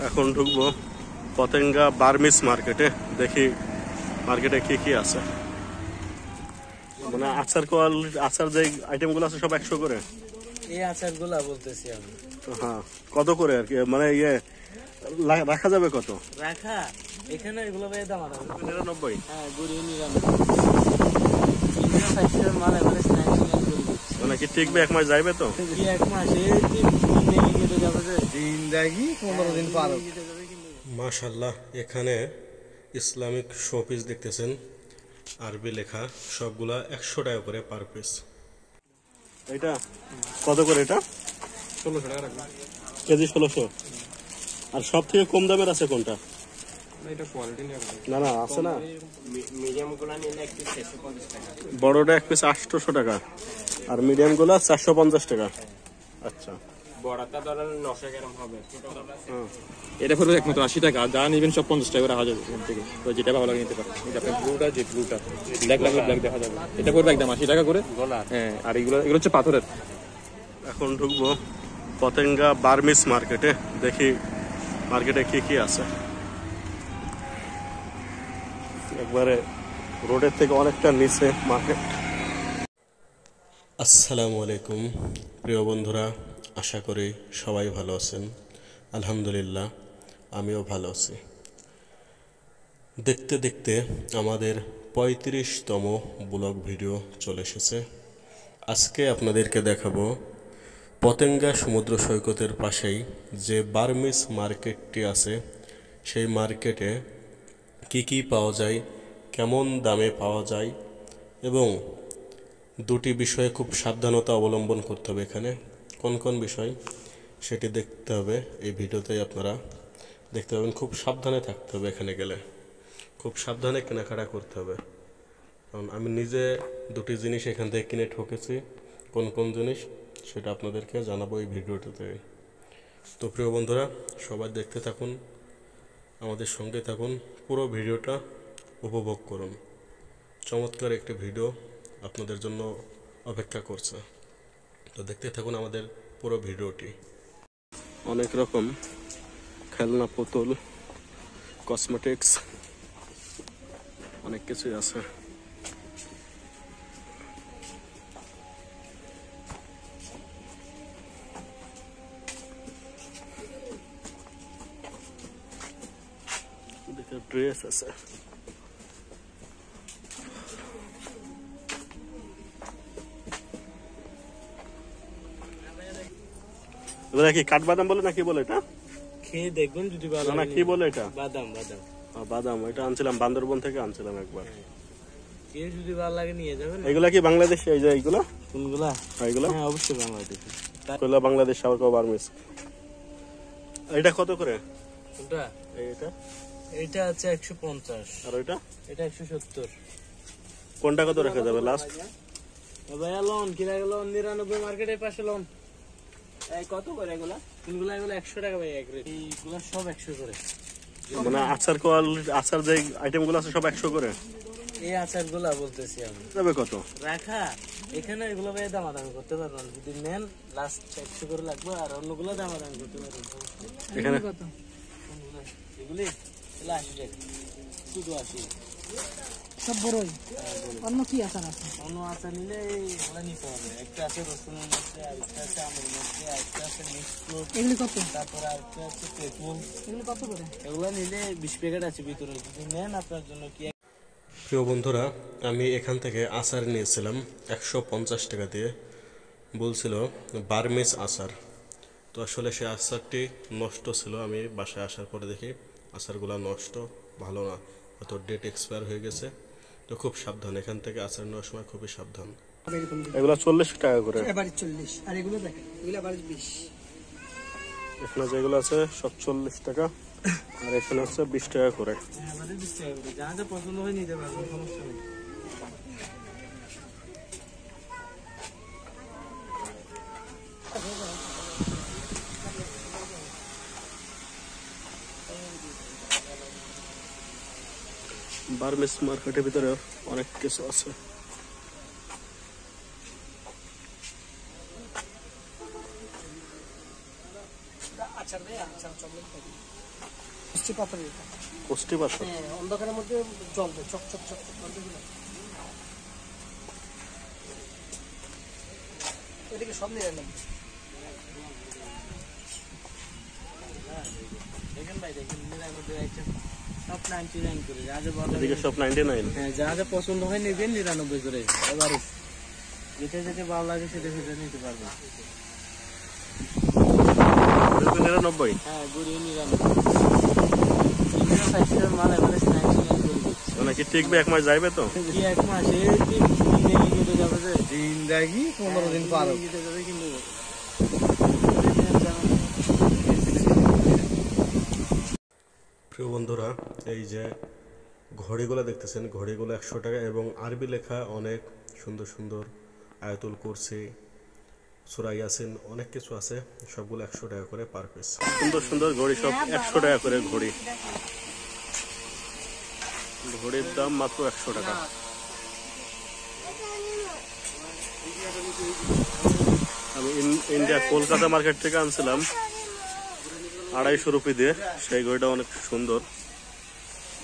এখন ঢুকবো পতেঙ্গা বার্মিস মার্কেটে, দেখি মার্কেটে কি কি আছে। মানে আচার যে আইটেমগুলো আছে সব 100 করে। এই আচারগুলা বলতেছি আমি। হ্যাঁ, কত করে আর কি, মানে রাখা যাবে কত? রাখা এখানে এগুলো ভাই দাম আছে 99। হ্যাঁ, গুড়ি 99 মানে মানে কি টিকবে, 1 মাস যাইবে তো? কি 1 মাস জিন্দাগি 15 দিন পার। মাশাআল্লাহ, এখানে ইসলামিক শোপিস দেখতেছেন, আরবি লেখা, সবগুলা 100 টাকা করে পার পিস। এটা কত করে? এটা 1600 টাকা রাখবে কেজি, 1600। আর সব থেকে কম দামের আছে কোনটা? এটা কোয়ালিটি না না, আছে না, মিডিয়াম গুলা নিলে এক পিস 650 টাকা, বড়টা 1 পিস 800 টাকা, আর মিডিয়াম গুলা 450 টাকা। আচ্ছা, বড়টা ধরেন 900 গ্রাম হবে। এটা পড়বে একমাত্র 80 টাকা, যা নেবেন সব 50 টাকা করে রাখা যাবে এখান থেকে, তো যেটা ভালো লাগে নিতে পারেন। এটা আপনার ব্লুটা, যে ব্লুটা ব্ল্যাক লাগবে ব্ল্যাক দেখা যাবে, এটা পড়বে একদম 80 টাকা করে। হ্যাঁ, আর এগুলো হচ্ছে পাথরের। এখন ঢুকবো পতেঙ্গা বার্মিস মার্কেটে, দেখি মার্কেটে কি কি আছে। একবারে রোডের থেকে অনেকটা নিচে মার্কেট। আসসালামু আলাইকুম প্রিয় বন্ধুরা, আশা করি সবাই ভালো আছেন। আলহামদুলিল্লাহ, আমিও ভালো আছি। দেখতে দেখতে আমাদের 35তম ব্লগ ভিডিও চলে এসেছে। আজকে আপনাদেরকে দেখাবো পতেঙ্গা সমুদ্র সৈকতের পাশেই যে বার্মিস মার্কেটটি আছে, সেই মার্কেটে কি কি পাওয়া যায়, কেমন দামে পাওয়া যায়, এবং দুটি বিষয়ে খুব সাবধানতা অবলম্বন করতে হবে। এখানে কোন কোন বিষয় সেটি দেখতে হবে, এই ভিডিওতেই আপনারা দেখতে পাবেন। খুব সাবধানে থাকতে হবে, এখানে গেলে খুব সাবধানে কেনাকাটা করতে হবে, কারণ আমি নিজে দুটি জিনিস এখান থেকে কিনে ঠকেছি। কোন কোন জিনিস সেটা আপনাদেরকে জানাবো এই ভিডিওটাতে। তো প্রিয় বন্ধুরা, সবাই দেখতে থাকুন, আমাদের সঙ্গে থাকুন, পুরো ভিডিওটা উপভোগ করুন। চমৎকার একটি ভিডিও আপনাদের জন্য অপেক্ষা করছে, তো দেখতে থাকুন আমাদের পুরো ভিডিওটি। অনেক রকম খেলনা, পুতুল, কসমেটিক্স, অনেক কিছুই আছে। ড্রেস আছে, এবারে কি কাঠবাদাম বলে না কি বলে এটা? খেয়ে দেখবেন যদি ভালো না, কি বলে এটা? বাদাম। বাদাম বাদাম, এটা আনছিলাম বান্দরবন থেকে, আনছিলাম একবার। খেয়ে যদি ভালো লাগে নিয়ে যাবেন। এগুলা কি বাংলাদেশ? এই যে এইগুলা কোনগুলা? এইগুলা হ্যাঁ, অবশ্যই বাংলাদেশ। কইলা বাংলাদেশ, আবার কো বার্মিস। এটা কত করে? কোনটা? এটা এটা আছে 150, আর ওইটা এটা 170। কোনটা কত রাখা যাবে লাস্ট? ভাইয়া লোন কিনা গেল 99 মার্কেটের পাশে লোন। এই কত করে এগুলা? কোনগুলা? এগুলা 100 টাকা ভাই, এক রেট। এইগুলা সব 100 করে। মানে আচার যে আইটেমগুলো আছে সব 100 করে। এই আচারগুলা বলতেছি আমি। যাবে কত? রাখা এখানে এগুলো ভাই দামাদামি করতে পারবেন, যদি নেন লাস্ট 100 করে লাগবে, আর অন্যগুলো দামাদামি করতে পারবেন। এখানে কত? এগুলি 80 টাকা, শুধু 80। সব বড়ই। অন্য কি আচার আছে? অন্য আচার নিলে এগুলো নিতে হবে। একটা আছে রসুনের মধ্যে, আরেকটা আছে আমের মধ্যে, আরেকটা আছে মিক্স ফ্রুট। এগুলি কত? তারপরে আরেকটা আছে তেঁতুল। এগুলি কত করে? এগুলো নিলে 20 প্যাকেট আছে ভিতরে, যদি নেন আপনার জন্য কি। প্রিয় বন্ধুরা, আমি এখান থেকে আচার নিয়েছিলাম 150 টাকা দিয়ে, বলছিল বার্মিস আচার। তো আসলে সেই আচারটি নষ্ট ছিল। আমি বাসায় আসার পরে দেখি আচারগুলো নষ্ট, ভালো না, হয়তো ডেট এক্সপায়ার হয়ে গেছে। তো খুব সাবধান, এখান থেকে আচার নেওয়ার সময় খুবই সাবধান। এগুলো 40 টাকা করে, এবারে 40। আর এগুলো দেখেন, এগুলো এবারে 20। এখানে যেগুলো আছে সব 40 টাকা, আর এখানে হচ্ছে 20 টাকা করে। আমাদের 20 টাকা করে, যা যা পছন্দ হয় নিতে পারবেন, সমস্যা নেই। বার্মিস মার্কেটের ভিতরে অনেক কিছু আছে। মিষ্টি পাথর এটা। কষ্টি পাথর। হ্যাঁ, অন্ধকারের মধ্যে জ্বলবে, চক চক চক চক করবে কিনা। এদিকে সব নিয়ে এলাম। দেখেন ভাই, দেখেন 99 আইটেম সব 99 করে, যা যা ভালো এদিকে সব 99। হ্যাঁ, যা যা পছন্দ হয় নেবেন 99 করে। এবার যেটা যেটা ভালো লাগে সেটা সেটা নিতে পারবেন। 99। হ্যাঁ, গুড়ি 99। মাল এভারেজ 99 করে দিচ্ছে। মানে কি টিকবে, 1 মাস যাইবে তো? কি 1 মাস এই দিন নেই কেটে যাবে যে দিন দেখি 15 দিন পার হবে। কেটে যাবে কিন্তু প্রিয় বন্ধুরা, এই যে ঘড়িগুলো দেখতেছেন, ঘড়িগুলো 100 টাকা এবং আরবি লেখা অনেক সুন্দর সুন্দর আয়াতুল কুরসি, সূরা ইয়াসিন, অনেক কিছু আছে। সবগুলো 100 টাকা করে পার পিস। সুন্দর সুন্দর ঘড়ি সব 100 টাকা করে ঘড়ি। ঘড়ির দাম মাত্র 100 টাকা। আমি ইন্ডিয়া কলকাতা মার্কেট থেকে আনছিলাম 250 রুপি দিয়ে। সেই ঘড়িটা অনেক সুন্দর।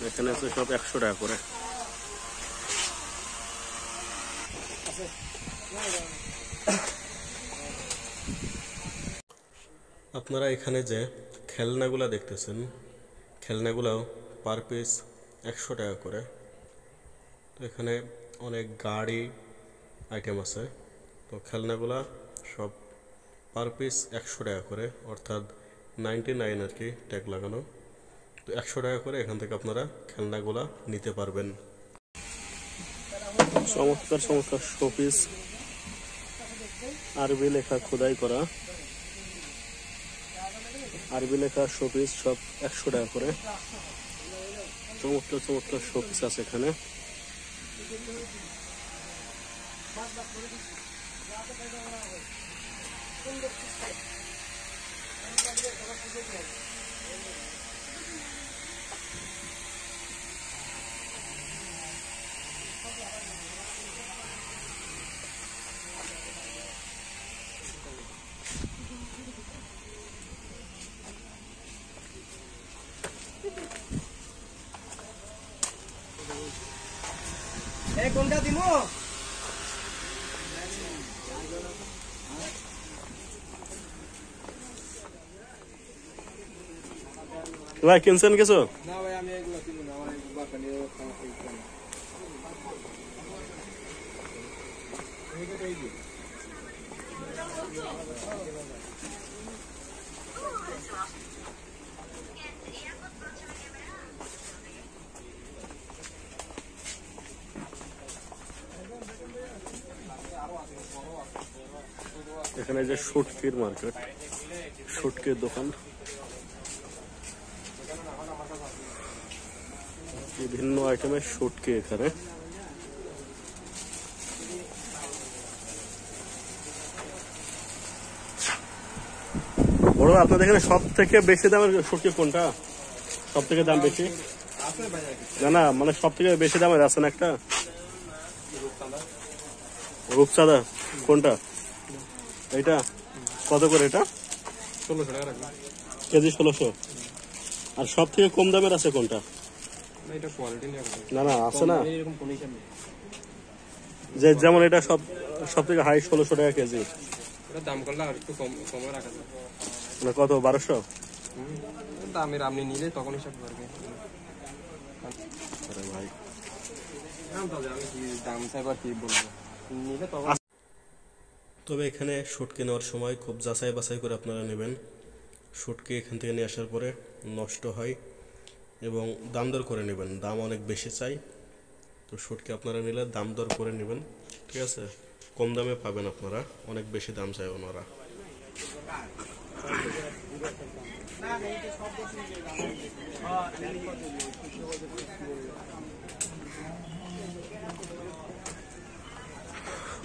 এখানে আছে সব 100 টাকা করে। আপনারা এখানে যে খেলনাগুলা দেখতেছেন, খেলনাগুলাও পার পিস 100 টাকা করে। তো এখানে অনেক গাড়ি আইটেম আছে। তো খেলনাগুলা সব পার পিস 100 টাকা করে, অর্থাৎ 99 আর কি, ট্যাগ লাগানো। তো 100 টাকা করে এখান থেকে আপনারা খেলনাগুলা নিতে পারবেন। চমৎকার চমৎকার শোপিস, আরবি লেখা খোদাই করা, আরবি লেখা শোপিস সব 100 টাকা করে। চমৎকার চমৎকার শোপিস আছে এখানে। কোনটা দিব? ভাই কিনছেন কিছু? না ভাই, আমি এগুলো কিনবো না, আমার বাসা নিয়ে এখানে যে শুটকির মার্কেট, শুটকির দোকান, বিভিন্ন আইটেমের শুটকি এখানে। বড়, আপনাদের এখানে সব থেকে বেশি দামের শুটকি কোনটা? সব থেকে দাম বেশি? না না, মানে সব থেকে বেশি দামের আছে না একটা? রূপচাঁদা। কোনটা? এইটা কত করে? এটা 1600 টাকা রাখবেন। কেজি 1600। আর সব থেকে কম দামের আছে কোনটা? এটা কোয়ালিটি নিয়ে না না, আছে না, এরকম কন্ডিশন নেই। যে যেমন এটা সব থেকে হাই 1600 টাকা কেজি। এটা দাম করলে আর একটু কমে রাখা যায়। না কত? 1200? দামের আপনি নিলে তখন হিসাব করবে। আরে ভাই, আমি কি দাম চাইবার কি বলবো, নিলে তখন। তবে এখানে শুটকি নেওয়ার সময় খুব যাচাই বাছাই করে আপনারা নেবেন। শুটকি এখান থেকে নিয়ে আসার পরে নষ্ট হয়, এবং দাম দর করে নেবেন। দাম অনেক বেশি চাই, তো শুটকি আপনারা নিলে দাম দর করে নেবেন, ঠিক আছে? কম দামে পাবেন আপনারা, অনেক বেশি দাম চাই ওনারা।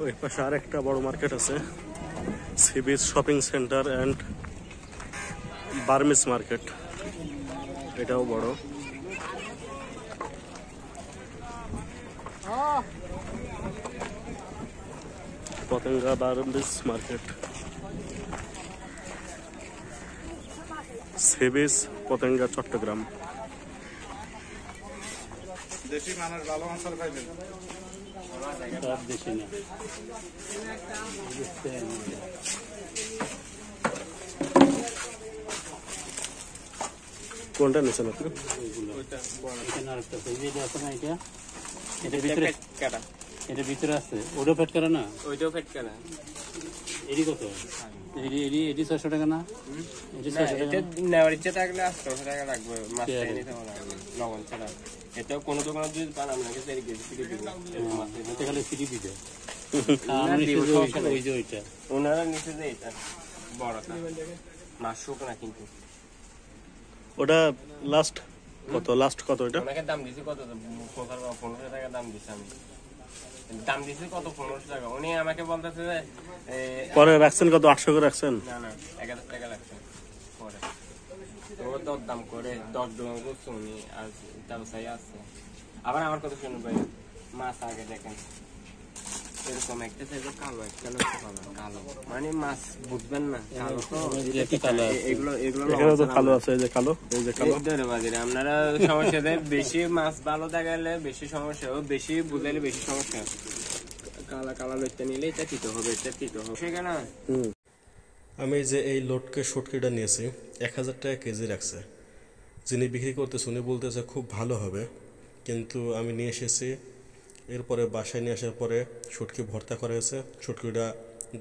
ওই পাশে আর একটা বড় মার্কেট আছে, sea beach shopping centre and Burmese market. এটাও বড়। Patenga Burmese market, sea beach Patenga, Chattogram. দেশি মানুষ ভালো মাছ খাইবেন। সব দেশি না। কোনটা নিয়েছেন আপনি? এখানে আরেকটা আছে, এই যে এটা আছে না, এটার ভিতরে কাটা, এটার ভিতরে আছে, ওটাও ফেট করা না, ওইটাও ফেট করা। এডি কত? এডি 600 টাকা না? এডি 600 টাকা নেওয়ার ইচ্ছা থাকলে 800 টাকা লাগবে, মাছটা নিতে হবে লবণ ছাড়া। এটাও কোনো দোকানে যদি পান আপনাকে ফ্রি দিবে, মাছটা খালি ফ্রি দিবে। আমরা নিচে ওই যে ওইটা, ওনারা নিচে যে এটা বড়টা মাছ শুকনা, কিন্তু ওটা লাস্ট কত? লাস্ট কত এটা? ওনাকে দাম দিছি কত? 15 টাকা দাম দিছি আমি। দাম দিছি কত? 1500 টাকা। উনি আমাকে বলতেছে যে পরে রাখছেন কত? 800 করে রাখছেন? না না, 1000 টাকা লাগছে পরে। তো দর দাম করে 10 টাকা করছে উনি, আর ব্যবসায়ী আছে। আবার আমার কথা শুনুন ভাই, মাছ আগে দেখেন এরকম একটা সাইজে কালো, একটা কালো, মানে মাছ বুঝবেন না, কালো তো এগুলো এখানে তো কালো আছে, এই যে কালো, এই যে কালো। আপনারা সমস্যা দেয় বেশি, মাছ ভালো দেখালে বেশি সমস্যা, বেশি বুঝাইলে বেশি সমস্যা। কালা কালা লইতে নিলে এটা তিতো হবে, এটা তিতো হবে, সেখানে। আমি যে এই লোটকে শুটকিটা নিয়েছি 1000 টাকা কেজি রাখছে। যিনি বিক্রি করতেছে উনি বলতেছে খুব ভালো হবে, কিন্তু আমি নিয়ে এসেছি, এরপরে বাসায় নিয়ে আসার পরে শুটকি ভর্তা করা হয়েছে, শুটকিটা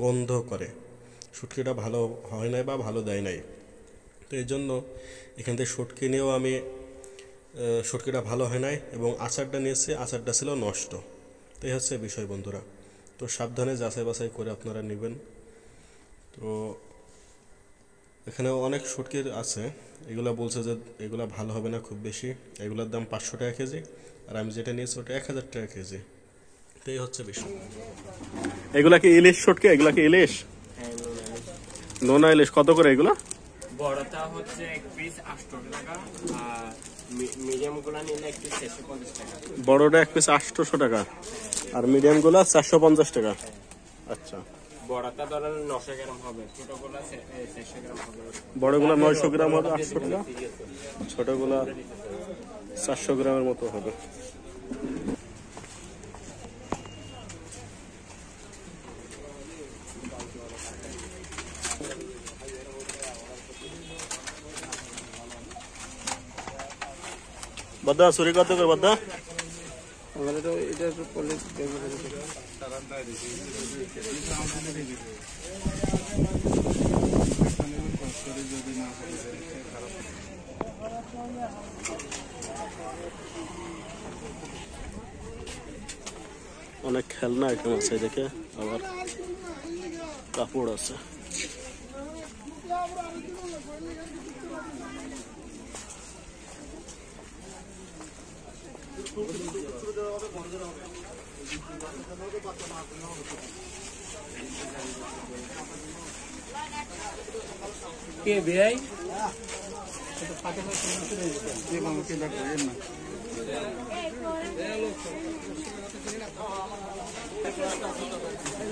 গন্ধ করে, শুটকিটা ভালো হয় নাই বা ভালো দেয় নাই। তো এই জন্য এখান থেকে শুটকি নিয়েও আমি শুটকিটা ভালো হয় নাই, এবং আচারটা নিয়েছি, আচারটা ছিল নষ্ট। তো এই হচ্ছে বিষয় বন্ধুরা। তো সাবধানে যাচাই বাছাই করে আপনারা নেবেন। তো এখানে অনেক শুটকির আছে, এগুলা বলছে যে এগুলা ভালো হবে না খুব বেশি, এগুলোর দাম 500 টাকা কেজি, আর আমি যেটা নিয়েছি ওটা 1000 টাকা কেজি। তো এই হচ্ছে বিষয়। এগুলা কি ইলিশ শুটকি? এগুলা কি ইলিশ? নোনা ইলিশ কত করে এগুলা? বড়টা হচ্ছে 1 পিস 800 টাকা, আর মিডিয়াম গুলা নিলে 1 পিস 650 টাকা। বড়টা 1 পিস 800 টাকা, আর মিডিয়াম গুলা 450 টাকা। আচ্ছা, বড়টা ধরেন 900 গ্রাম হবে, ছোটগুলা 600 গ্রাম হবে। বড়গুলা 900 গ্রাম হবে 800 টাকা, ছোটগুলা 400 গ্রামের মতো হবে। বদ্দা চুরি কত করে বদ্দা? আমাদের তো এটা করলে অনেক খেলনা আইটেম আছে, দেখে আবার কাপড় আছে। কে ভাই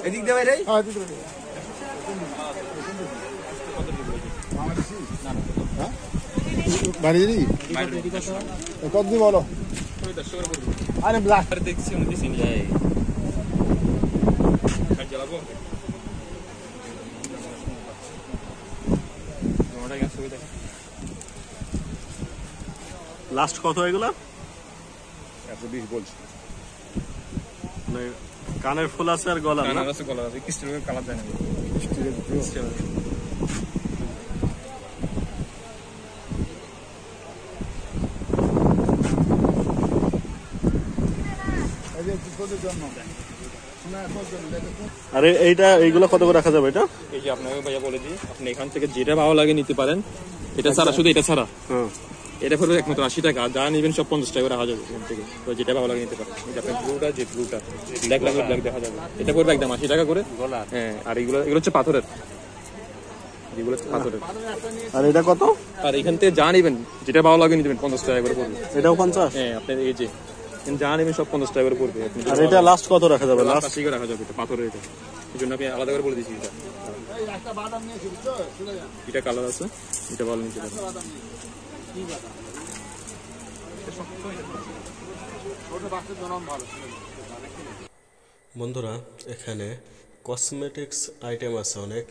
এদিক দিয়ে ভাই বাড়ি দিই কত দিই বলো? আরে ব্ল্যাক দেখছি উনি দিছেন যাই কাট জ্বালাবো ওটা গেছে ওই দেখো লাস্ট কত এগুলা? 120 বলছি। মানে কানের ফুল আছে আর গলা না? কানের আছে, গলা আছে, ক্রিস্টালের কালার দেয় না, ক্রিস্টাল আরে এইগুলো কত করে রাখা যাবে এটা? এই যে আপনাকে ভাইয়া বলে দিই, আপনি এখান থেকে যেটা ভালো লাগে নিতে পারেন। এটা ছাড়া, শুধু এটা ছাড়া এটা পড়বে একমাত্র 80 টাকা, যা নেবেন সব 50 টাকা করে রাখা যাবে এখান থেকে। তো যেটা ভালো লাগে নিতে পারেন। এটা আপনার ব্লুটা, যে ব্লুটা ব্ল্যাক লাগবে, ব্ল্যাক দেখা যাবে। এটা পড়বে একদম 80 টাকা করে। হ্যাঁ, আর এগুলো হচ্ছে পাথরের, এগুলো হচ্ছে পাথরের। আর এটা কত? আর এখান থেকে যা নেবেন যেটা ভালো লাগে নিতে 50 টাকা করে পড়বে। এটাও 50? হ্যাঁ, আপনার এই যে যা নেবেন সব 50 টাকা করে পড়বে। আর এটা লাস্ট কত রাখা যাবে? লাস্ট 80 টাকা রাখা যাবে। এটা পাথরের, এটা এই জন্য আমি আলাদা করে বলে দিচ্ছি। এটা কালার আছে, এটা ভালো নিতে পারেন। বন্ধুরা, এখানে কসমেটিক্স আইটেম আছে অনেক।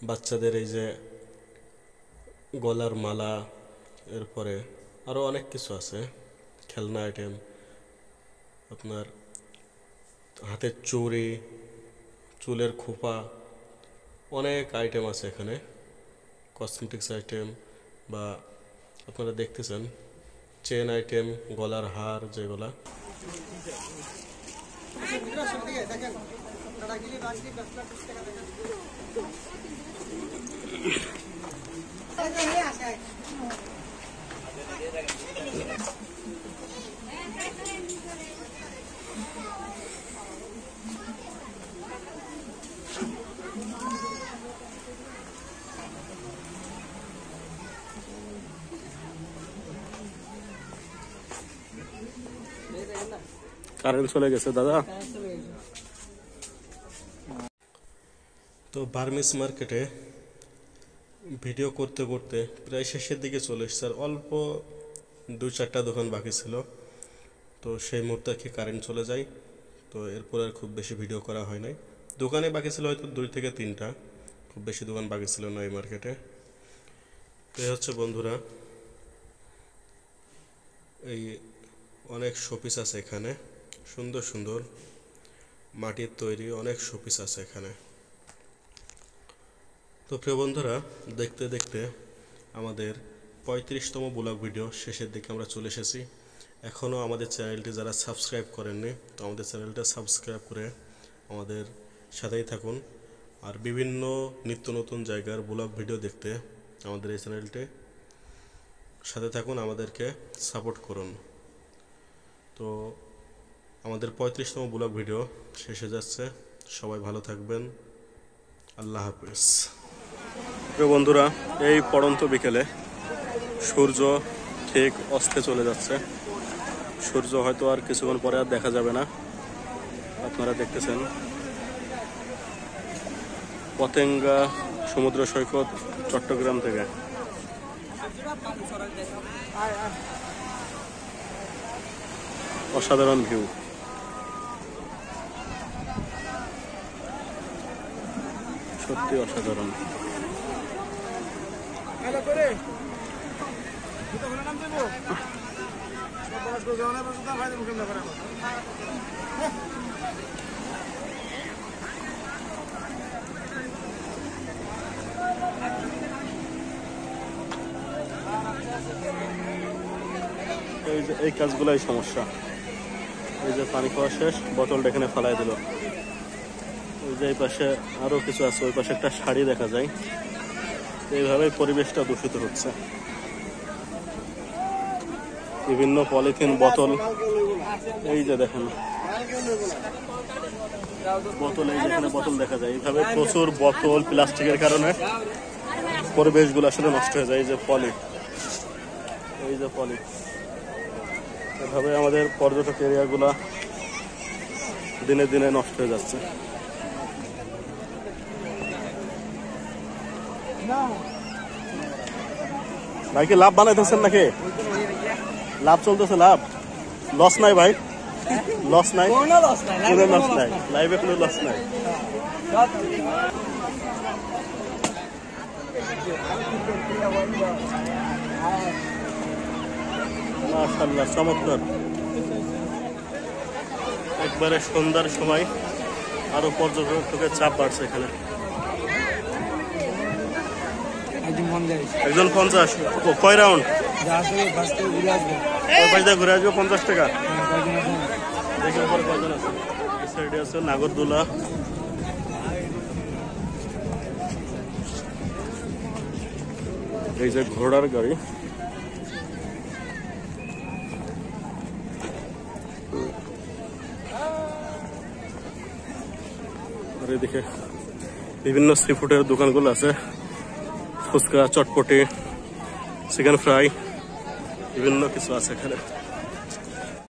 বাচ্চাদের এই যে গলার মালা, এরপরে আরও অনেক কিছু আছে, খেলনা আইটেম, আপনার হাতের চুড়ি, চুলের খোপা, অনেক আইটেম আছে এখানে। কসমেটিক্স আইটেম বা আপনারা দেখতেছেন চেন আইটেম, গলার হার যেগুলা। কারেন্ট চলে গেছে দাদা। তো বার্মিস মার্কেটে ভিডিও করতে করতে প্রায় শেষের দিকে চলে এসেছে, আর অল্প 2-4টা দোকান বাকি ছিল। তো সেই মুহূর্তে কি কারেন্ট চলে যায়, তো এরপর আর খুব বেশি ভিডিও করা হয় নাই। দোকানে বাকি ছিল হয়তো 2 থেকে 3টা, খুব বেশি দোকান বাকি ছিল না এই মার্কেটে। তো এই হচ্ছে বন্ধুরা, এই অনেক শোপিস আছে এখানে, সুন্দর সুন্দর মাটির তৈরি অনেক শোপিস আছে এখানে। তো প্রিয় বন্ধুরা, দেখতে দেখতে আমাদের 35তম ব্লগ ভিডিও শেষের দিকে আমরা চলে এসেছি। এখনও আমাদের চ্যানেলটি যারা সাবস্ক্রাইব করেননি, তো আমাদের চ্যানেলটা সাবস্ক্রাইব করে আমাদের সাথেই থাকুন। আর বিভিন্ন নিত্য নতুন জায়গার ব্লগ ভিডিও দেখতে আমাদের এই চ্যানেলটি সাথে থাকুন, আমাদেরকে সাপোর্ট করুন। তো আমাদের 35তম ব্লগ ভিডিও শেষে যাচ্ছে, সবাই ভালো থাকবেন, আল্লাহ হাফেজ। প্রিয় বন্ধুরা, এই পড়ন্ত বিকেলে সূর্য ঠিক অস্তে চলে যাচ্ছে। সূর্য হয়তো আর কিছুক্ষণ পরে আর দেখা যাবে না। আপনারা দেখতেছেন পতেঙ্গা সমুদ্র সৈকত, চট্টগ্রাম থেকে। অসাধারণ ভিউ। সত্যি অসাধারণ। এই কাজগুলাই সমস্যা। এই যে পানি খাওয়া শেষ, বোতলটা এখানে ফেলাই দিল। ওই যে এই পাশে আরো কিছু আছে, ওই পাশে একটা শাড়ি দেখা যায়। এইভাবে পরিবেশটা দূষিত হচ্ছে। বিভিন্ন পলিথিন বোতল, এই যে দেখেন বোতল, এই যেখানে বোতল দেখা যায়। এইভাবে প্রচুর বোতল, প্লাস্টিকের কারণে পরিবেশগুলো আসলে নষ্ট হয়ে যায়। এই যে পলি, এই যে পলি, এভাবে আমাদের পর্যটক এরিয়াগুলা দিনে দিনে নষ্ট হয়ে যাচ্ছে। ভাই কি লাভ বানাইতেছেন নাকি? লাভ চলতেছে? লাভ লস নাই ভাই? লস নাই, কোনো লস নাই, লাইভে কোনো লস নাই। মাশাআল্লাহ, চমৎকার। একবারে সন্ধ্যার সময় আরো পর্যটকের চাপ বাড়ছে এখানে। একজন 50। কয় রাউন্ড? ঘুরে আসবে 50 টাকা। দেখি উপরে কয়জন আছে। এই সাইডে আছে নাগরদোলা, এই যে ঘোড়ার গাড়ি। আর এদিকে বিভিন্ন সি ফুডের দোকানগুলো আছে, ফুচকা, চটপটি, চিকেন ফ্রাই, বিভিন্ন কিছু আছে এখানে।